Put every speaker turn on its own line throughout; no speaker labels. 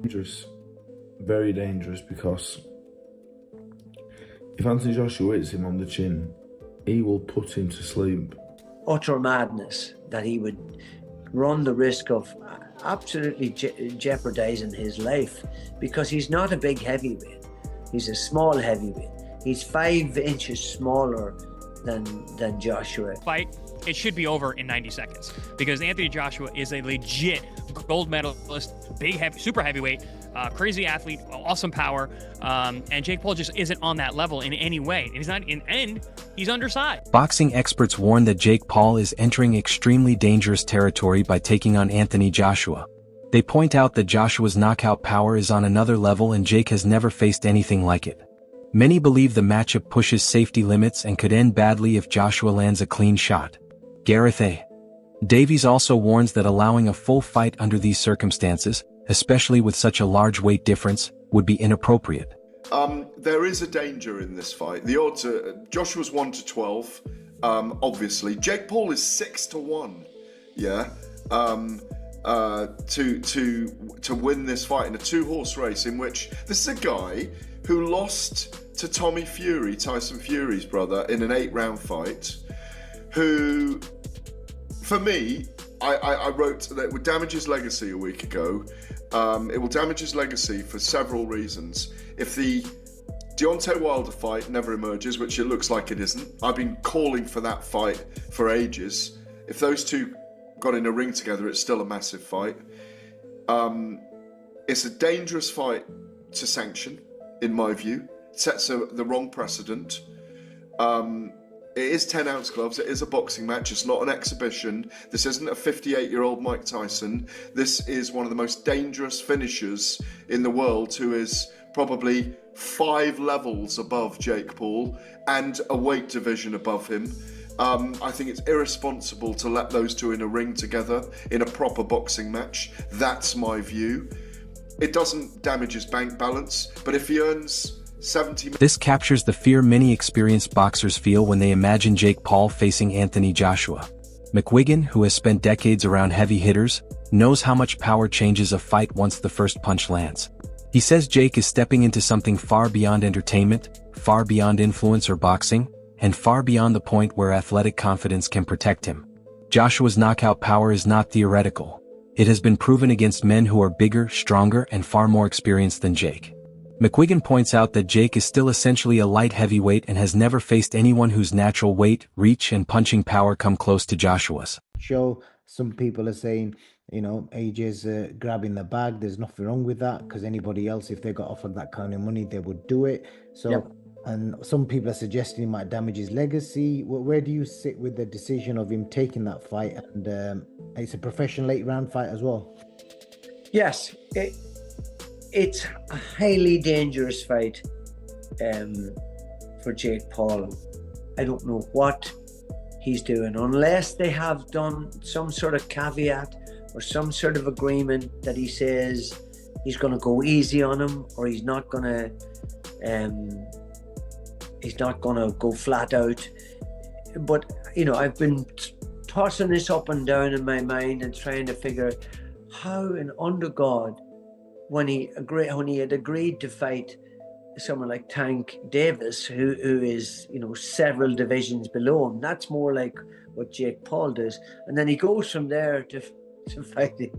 dangerous, very dangerous, because if Anthony Joshua hits him on the chin, he will put him to sleep.
Utter madness that he would run the risk of absolutely jeopardizing his life, because he's not a big heavyweight. He's a small heavyweight. He's 5 inches smaller than Joshua.
Fight, it should be over in 90 seconds because Anthony Joshua is a legit gold medalist, super heavyweight, crazy athlete, awesome power, and Jake Paul just isn't on that level in any way. And he's not he's undersized.
Boxing experts warn that Jake Paul is entering extremely dangerous territory by taking on Anthony Joshua. They point out that Joshua's knockout power is on another level and Jake has never faced anything like it. Many believe the matchup pushes safety limits and could end badly if Joshua lands a clean shot. Gareth A. Davies also warns that allowing a full fight under these circumstances, especially with such a large weight difference, would be inappropriate.
There is a danger in this fight. The odds are Joshua's 1-12, obviously. Jake Paul is 6-1. Yeah. To win this fight in a 2-horse race in which this is a guy who lost to Tyson Fury's brother, in an 8-round fight, who, for me, I wrote that it would damage his legacy a week ago. It will damage his legacy for several reasons. If the Deontay Wilder fight never emerges, which it looks like it isn't, I've been calling for that fight for ages. If those two got in a ring together, it's still a massive fight. It's a dangerous fight to sanction, in my view. It sets the wrong precedent. It is 10-ounce gloves. It is a boxing match. It's not an exhibition. This isn't a 58-year-old Mike Tyson. This is one of the most dangerous finishers in the world, who is probably 5 levels above Jake Paul and a weight division above him. I think it's irresponsible to let those two in a ring together in a proper boxing match. That's my view. It doesn't damage his bank balance, but if he earns 70...
This captures the fear many experienced boxers feel when they imagine Jake Paul facing Anthony Joshua. McGuigan, who has spent decades around heavy hitters, knows how much power changes a fight once the first punch lands. He says Jake is stepping into something far beyond entertainment, far beyond influence or boxing, and far beyond the point where athletic confidence can protect him. Joshua's knockout power is not theoretical. It has been proven against men who are bigger, stronger, and far more experienced than Jake. McGuigan points out that Jake is still essentially a light heavyweight and has never faced anyone whose natural weight, reach, and punching power come close to Joshua's.
Some people are saying, AJ's grabbing the bag. There's nothing wrong with that, because anybody else, if they got offered that kind of money, they would do it. So. Yep. And some people are suggesting it might damage his legacy. Where do you sit with the decision of him taking that fight? And it's a professional 8-round fight as well.
Yes, it's a highly dangerous fight for Jake Paul. I don't know what he's doing, unless they have done some sort of caveat or some sort of agreement that he says he's going to go easy on him, or he's not going to go flat out. But I've been tossing this up and down in my mind and trying to figure out how, and under God, when he had agreed to fight someone like Tank Davis, who is several divisions below him, that's more like what Jake Paul does, and then he goes from there to fighting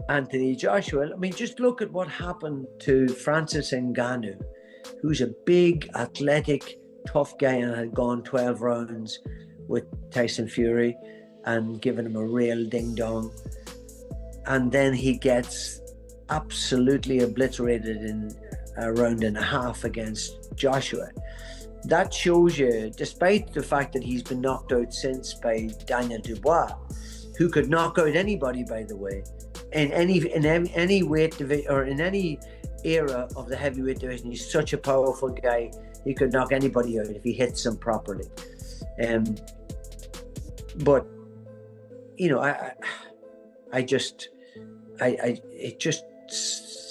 Anthony Joshua. I mean, just look at what happened to Francis Ngannou, who's a big, athletic, tough guy and had gone 12 rounds with Tyson Fury and given him a real ding-dong. And then he gets absolutely obliterated in a round and a half against Joshua. That shows you, despite the fact that he's been knocked out since by Daniel Dubois, who could knock out anybody, by the way, in any weight division or in any era of the heavyweight division. He's such a powerful guy, he could knock anybody out if he hits them properly. But it just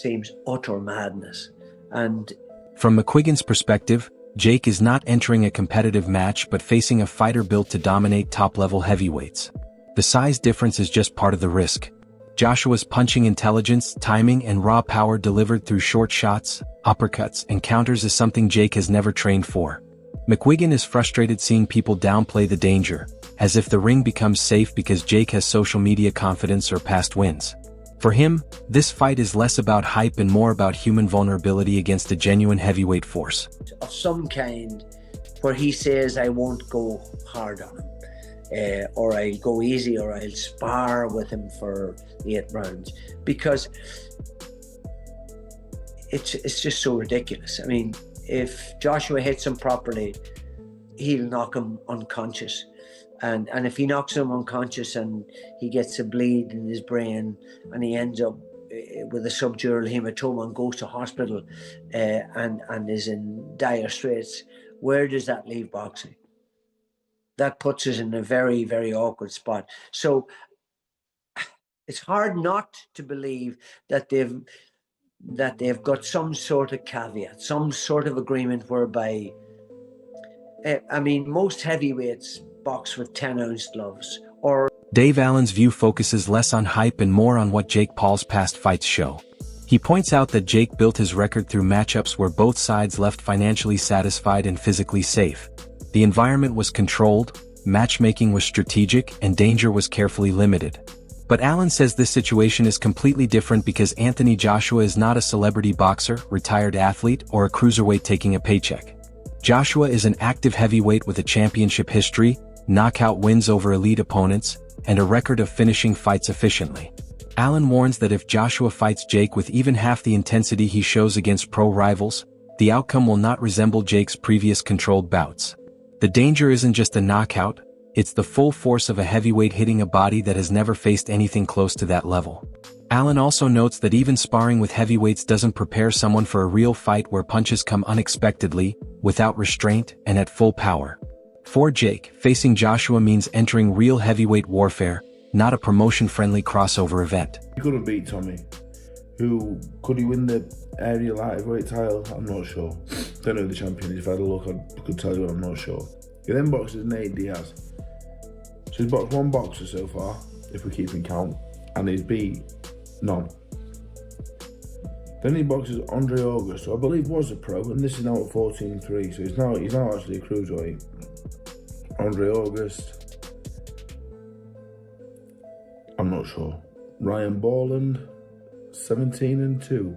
seems utter madness. And
from McGuigan's perspective, Jake is not entering a competitive match but facing a fighter built to dominate top-level heavyweights. The size difference is just part of the risk. Joshua's punching intelligence, timing, and raw power delivered through short shots, uppercuts, and counters is something Jake has never trained for. McGuigan is frustrated seeing people downplay the danger, as if the ring becomes safe because Jake has social media confidence or past wins. For him, this fight is less about hype and more about human vulnerability against a genuine heavyweight force.
Of some kind, where he says, I won't go hard on him, or I'll go easy, or I'll spar with him for 8 rounds, because it's just so ridiculous. I mean, if Joshua hits him properly, he'll knock him unconscious. And if he knocks him unconscious and he gets a bleed in his brain and he ends up with a subdural hematoma and goes to hospital and is in dire straits, where does that leave boxing? That puts us in a very, very awkward spot. So it's hard not to believe that they've got some sort of caveat, some sort of agreement whereby, I mean, most heavyweights box with 10-ounce gloves. Or
Dave Allen's view focuses less on hype and more on what Jake Paul's past fights show. He points out that Jake built his record through matchups where both sides left financially satisfied and physically safe. The environment was controlled, matchmaking was strategic, and danger was carefully limited. But Allen says this situation is completely different because Anthony Joshua is not a celebrity boxer, retired athlete, or a cruiserweight taking a paycheck. Joshua is an active heavyweight with a championship history, knockout wins over elite opponents, and a record of finishing fights efficiently. Allen warns that if Joshua fights Jake with even half the intensity he shows against pro rivals, the outcome will not resemble Jake's previous controlled bouts. The danger isn't just a knockout, it's the full force of a heavyweight hitting a body that has never faced anything close to that level. Allen also notes that even sparring with heavyweights doesn't prepare someone for a real fight where punches come unexpectedly, without restraint, and at full power. For Jake, facing Joshua means entering real heavyweight warfare, not a promotion-friendly crossover event.
He could have beat Tommy. Could he win the area lightweight title? I'm not sure. Don't know who the champion is. If I had a look, I could tell you, I'm not sure. He then boxes Nate Diaz. So he's boxed 1 boxer so far, if we keep in count, and he's beat none. Then he boxes Andre August, who I believe was a pro, and this is now at 14-3, so he's now actually a cruiserweight. Andre August, I'm not sure. Ryan Borland, 17-2.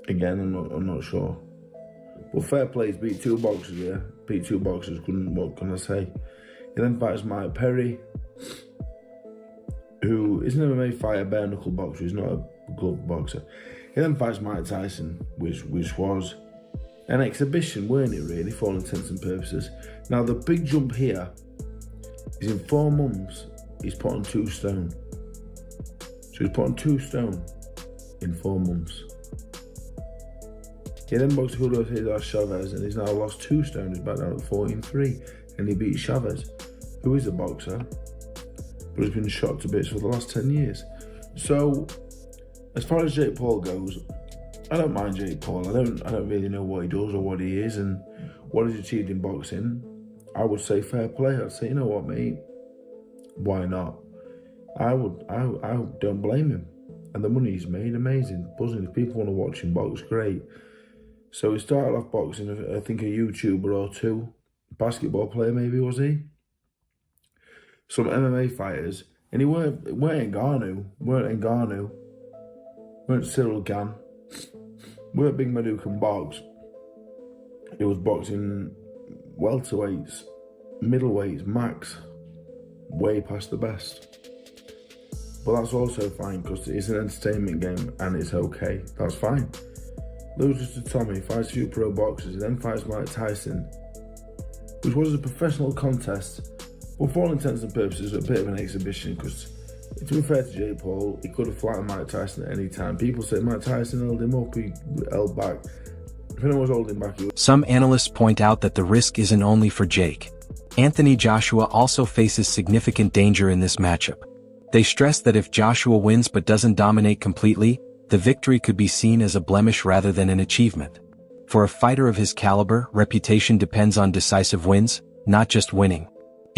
Again, I'm not sure. But fair play, he's beat 2 boxers here. Beat 2 boxers, what can I say? He then fights Mike Perry, who is an MMA fighter, bare knuckle boxer, he's not a glove boxer. He then fights Mike Tyson, which was an exhibition, weren't it really, for all intents and purposes. Now the big jump here is in 4 months, he's put on 2 stone. So he's put on 2 stone in 4 months. He then boxed Julio Cesar Chavez and he's now lost 2 stone, he's back down at 14-3, and he beat Chavez, who is a boxer, but has been shot to bits for the last 10 years. So, as far as Jake Paul goes, I don't mind Jake Paul. I don't really know what he does or what he is and what he's achieved in boxing. I would say fair play. I'd say, you know what, mate, why not? I don't blame him. And the money he's made, amazing, buzzing. If people want to watch him box, great. So he started off boxing, I think a YouTuber or 2, basketball player maybe, was he? Some MMA fighters, and he weren't Ngannou, weren't Cyril Gane, weren't Big Madukan Boggs. He was boxing welterweights, middleweights, max, way past the best. But that's also fine because it's an entertainment game and it's okay, that's fine. Loses to Tommy, fights a few pro boxers, and then fights Mike Tyson, which was a professional contest, but for all intents and purposes, a bit of an exhibition, because to be fair to Jake Paul, he could have flattened Mike Tyson at any time. People say Mike Tyson held him up, he held back. If anyone was holding back,
Some analysts point out that the risk isn't only for Jake. Anthony Joshua also faces significant danger in this matchup. They stress that if Joshua wins but doesn't dominate completely, the victory could be seen as a blemish rather than an achievement. For a fighter of his caliber, reputation depends on decisive wins, not just winning.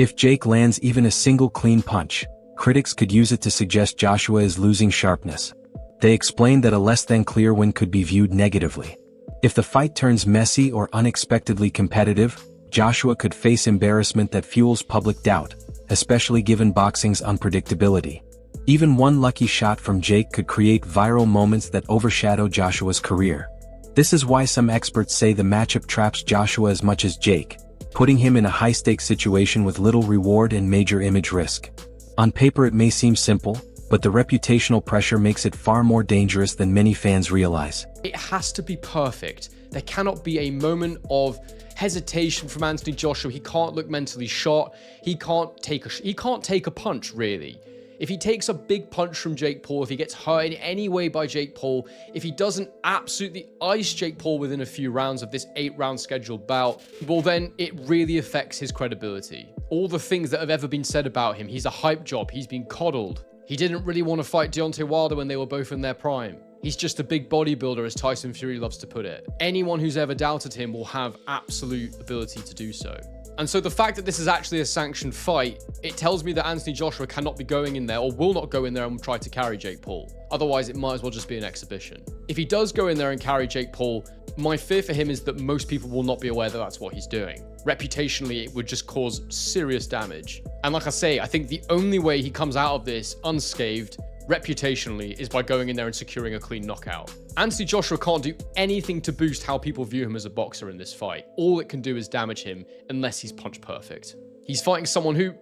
If Jake lands even a single clean punch, critics could use it to suggest Joshua is losing sharpness. They explained that a less than clear win could be viewed negatively. If the fight turns messy or unexpectedly competitive, Joshua could face embarrassment that fuels public doubt, especially given boxing's unpredictability. Even one lucky shot from Jake could create viral moments that overshadow Joshua's career. This is why some experts say the matchup traps Joshua as much as Jake, putting him in a high-stakes situation with little reward and major image risk. On paper it may seem simple, but the reputational pressure makes it far more dangerous than many fans realize.
It has to be perfect. There cannot be a moment of hesitation from Anthony Joshua. He can't look mentally shot. He can't take a punch, really. If he takes a big punch from Jake Paul, if he gets hurt in any way by Jake Paul, if he doesn't absolutely ice Jake Paul within a few rounds of this 8-round scheduled bout, well then it really affects his credibility. All the things that have ever been said about him, he's a hype job, he's been coddled. He didn't really want to fight Deontay Wilder when they were both in their prime. He's just a big bodybuilder, as Tyson Fury loves to put it. Anyone who's ever doubted him will have absolute ability to do so. And so the fact that this is actually a sanctioned fight, it tells me that Anthony Joshua cannot be going in there or will not go in there and try to carry Jake Paul. Otherwise, it might as well just be an exhibition. If he does go in there and carry Jake Paul, my fear for him is that most people will not be aware that that's what he's doing. Reputationally, it would just cause serious damage. And like I say, I think the only way he comes out of this unscathed, reputationally, is by going in there and securing a clean knockout. Anthony Joshua can't do anything to boost how people view him as a boxer in this fight. All it can do is damage him unless he's punch perfect. He's fighting someone who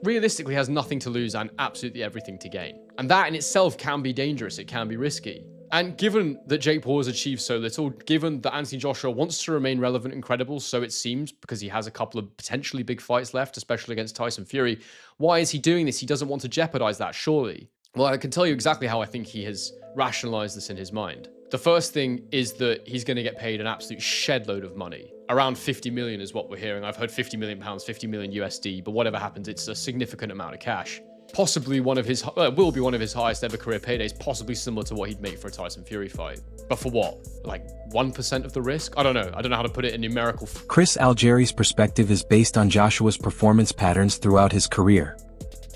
realistically has nothing to lose and absolutely everything to gain. And that in itself can be dangerous, it can be risky. And given that Jake Paul has achieved so little, given that Anthony Joshua wants to remain relevant and credible, so it seems, because he has a couple of potentially big fights left, especially against Tyson Fury, why is he doing this? He doesn't want to jeopardize that, surely. Well, I can tell you exactly how I think he has rationalized this in his mind. The first thing is that he's going to get paid an absolute shed load of money. Around 50 million is what we're hearing. I've heard 50 million pounds, 50 million USD, but whatever happens, it's a significant amount of cash. Possibly will be one of his highest ever career paydays, possibly similar to what he'd make for a Tyson Fury fight. But for what? Like 1% of the risk? I don't know. I don't know how to put it in numerical.
Chris Algieri's perspective is based on Joshua's performance patterns throughout his career.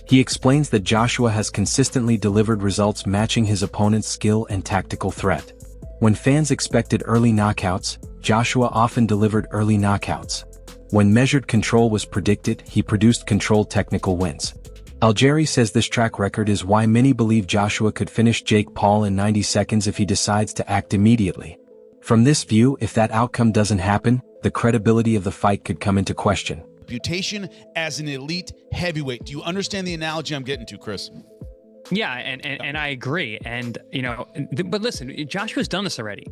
He explains that Joshua has consistently delivered results matching his opponent's skill and tactical threat. When fans expected early knockouts, Joshua often delivered early knockouts. When measured control was predicted, he produced controlled technical wins. Algieri says this track record is why many believe Joshua could finish Jake Paul in 90 seconds if he decides to act immediately. From this view, if that outcome doesn't happen, the credibility of the fight could come into question.
Reputation as an elite heavyweight. Do you understand the analogy I'm getting to, Chris?
Yeah, and I agree. And but listen, Joshua's done this already.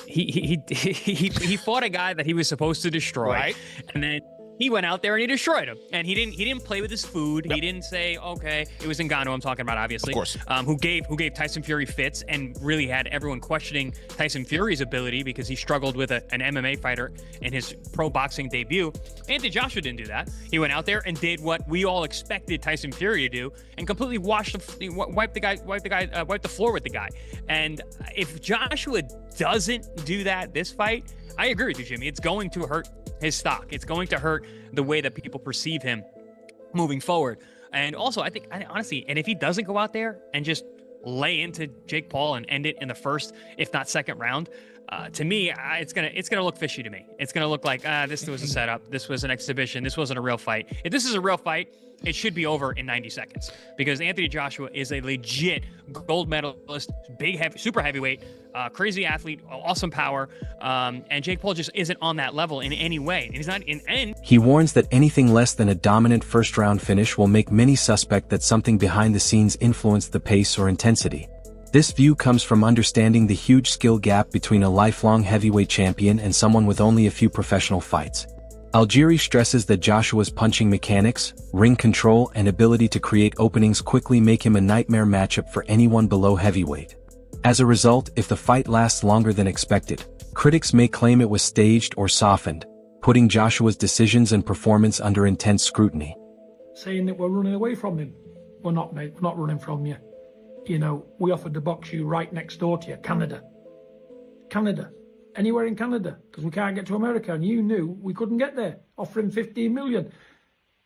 He fought a guy that he was supposed to destroy,
right?
And then he went out there and he destroyed him. And he didn't play with his food. Yep. He didn't say, okay, it was Ngannou I'm talking about, obviously.
Of course.
Who gave Tyson Fury fits and really had everyone questioning Tyson Fury's ability because he struggled with an MMA fighter in his pro boxing debut. Anthony Joshua didn't do that. He went out there and did what we all expected Tyson Fury to do and completely wiped the floor with the guy. And if Joshua doesn't do that this fight, I agree with you, Jimmy. It's going to hurt his stock. It's going to hurt the way that people perceive him moving forward. And also, I think honestly, and if he doesn't go out there and just lay into Jake Paul and end it in the first, if not second round, to me, it's gonna look fishy to me. It's gonna look like this was a setup. This was an exhibition. This wasn't a real fight. If this is a real fight, it should be over in 90 seconds because Anthony Joshua is a legit gold medalist, super heavyweight, crazy athlete, awesome power, and Jake Paul just isn't on that level in any way. And he's not in end.
He warns that anything less than a dominant first-round finish will make many suspect that something behind the scenes influenced the pace or intensity. This view comes from understanding the huge skill gap between a lifelong heavyweight champion and someone with only a few professional fights. Algieri stresses that Joshua's punching mechanics, ring control, and ability to create openings quickly make him a nightmare matchup for anyone below heavyweight. As a result, if the fight lasts longer than expected, critics may claim it was staged or softened, putting Joshua's decisions and performance under intense scrutiny.
Saying that we're running away from him. We're not, mate. We're not running from you. You know, we offered to box you right next door to you, Canada. Anywhere in Canada, because we can't get to America, and you knew we couldn't get there. Offering 15 million.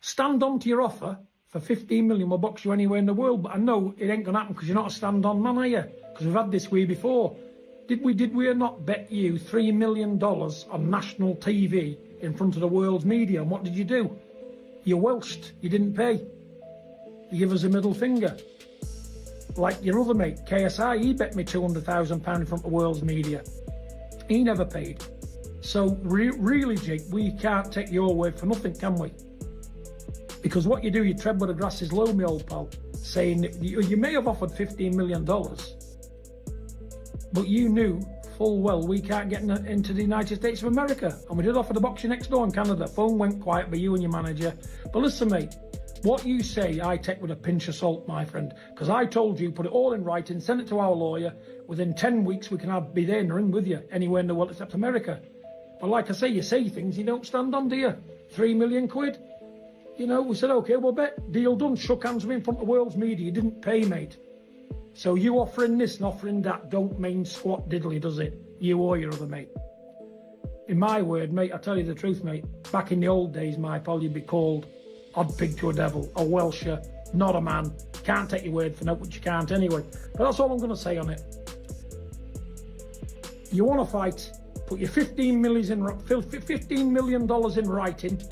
Stand on to your offer for 15 million. We'll box you anywhere in the world. But I know it ain't going to happen because you're not a stand-on man, are you? Because we've had this way before. Did we not bet you $3 million on national TV in front of the world's media? And what did you do? You welched. You didn't pay. You give us a middle finger. Like your other mate, KSI, he bet me £200,000 in front of the world's media. He never paid. So really, Jake, we can't take your word for nothing, can we? Because what you do, you tread where the grass is low, my old pal, saying that you may have offered $15 million, but you knew full well we can't get into the United States of America. And we did offer to box you next door in Canada. Phone went quiet by you and your manager. But listen, mate, what you say I take with a pinch of salt, my friend, because I told you, put it all in writing, send it to our lawyer. Within 10 weeks, we can be there in the ring with you anywhere in the world except America. But like I say, you say things you don't stand on, do you? 3 million quid? You know, we said, okay, we'll bet. Deal done. Shook hands with me in front of the world's media. You didn't pay, mate. So you offering this and offering that don't mean squat diddly, does it? You or your other mate. In my word, mate, I tell you the truth, mate. Back in the old days, my pal, you'd be called odd pig to a devil, a Welsher, not a man. Can't take your word for no, which you can't anyway. But that's all I'm going to say on it. You want to fight, put your $15 million in writing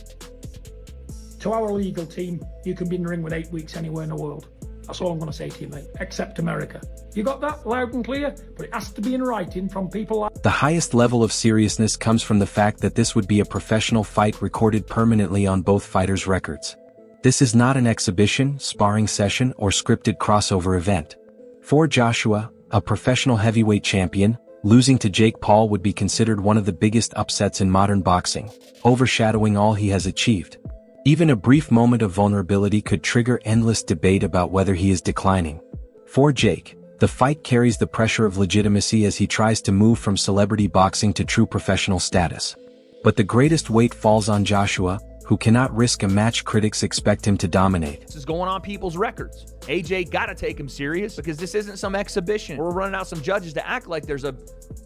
to our legal team. You can be in the ring with 8 weeks anywhere in the world. That's all I'm going to say to you, mate, except America. You got that loud and clear? But it has to be in writing from people like...
The highest level of seriousness comes from the fact that this would be a professional fight recorded permanently on both fighters' records. This is not an exhibition, sparring session, or scripted crossover event. For Joshua, a professional heavyweight champion, losing to Jake Paul would be considered one of the biggest upsets in modern boxing, overshadowing all he has achieved. Even a brief moment of vulnerability could trigger endless debate about whether he is declining. For Jake, the fight carries the pressure of legitimacy as he tries to move from celebrity boxing to true professional status. But the greatest weight falls on Joshua, who cannot risk a match critics expect him to dominate.
This is going on people's records. AJ gotta take him serious because this isn't some exhibition. We're running out some judges to act like there's a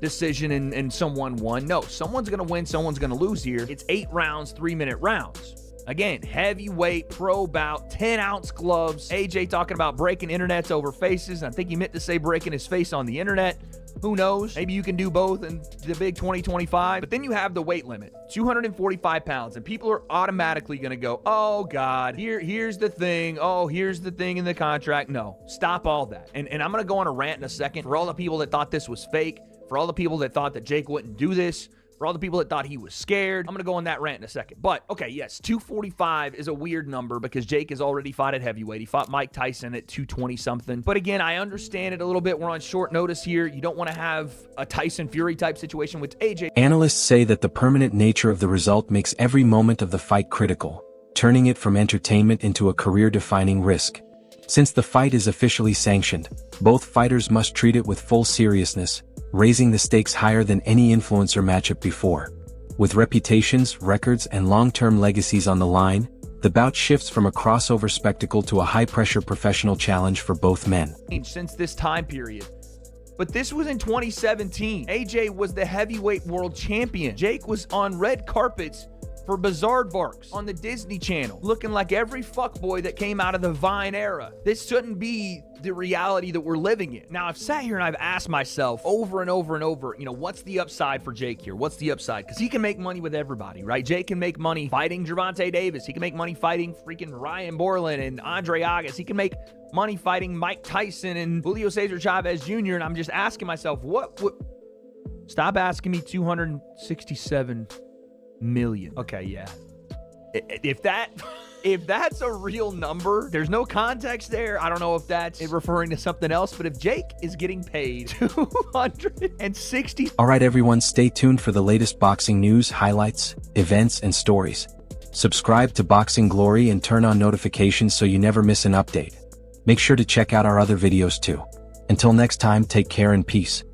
decision and someone won. No, someone's gonna win, someone's gonna lose here. It's 8 rounds, 3-minute rounds. Again, heavyweight, pro bout, 10-ounce gloves. AJ talking about breaking internets over faces. I think he meant to say breaking his face on the internet. Who knows? Maybe you can do both in the big 2025. But then you have the weight limit, 245 pounds. And people are automatically going to go, oh, God, here's the thing. Oh, here's the thing in the contract. No, stop all that. And I'm going to go on a rant in a second for all the people that thought this was fake, for all the people that thought that Jake wouldn't do this, for all the people that thought he was scared. I'm going to go on that rant in a second. But, okay, yes, 245 is a weird number because Jake has already fought at heavyweight. He fought Mike Tyson at 220-something. But again, I understand it a little bit. We're on short notice here. You don't want to have a Tyson Fury type situation with AJ.
Analysts say that the permanent nature of the result makes every moment of the fight critical, turning it from entertainment into a career-defining risk. Since the fight is officially sanctioned, both fighters must treat it with full seriousness, raising the stakes higher than any influencer matchup before. With reputations, records, and long-term legacies on the line, the bout shifts from a crossover spectacle to a high-pressure professional challenge for both men.
Since this time period. But this was in 2017. AJ was the heavyweight world champion. Jake was on red carpets for Bizarrevarks on the Disney Channel, looking like every fuckboy that came out of the Vine era. This shouldn't be the reality that we're living in. Now, I've sat here and I've asked myself over and over and over, what's the upside for Jake here? What's the upside? Because he can make money with everybody, right? Jake can make money fighting Gervonta Davis. He can make money fighting freaking Ryan Borland and Andre Agassi. He can make money fighting Mike Tyson and Julio Cesar Chavez Jr. And I'm just asking myself, stop asking me 267 million. Okay, yeah. If that's a real number, there's no context there. I don't know if that's referring to something else, but if Jake is getting paid 260.
All right, everyone, stay tuned for the latest boxing news, highlights, events, and stories. Subscribe to Boxing Glory and turn on notifications so you never miss an update. Make sure to check out our other videos too. Until next time, take care and peace.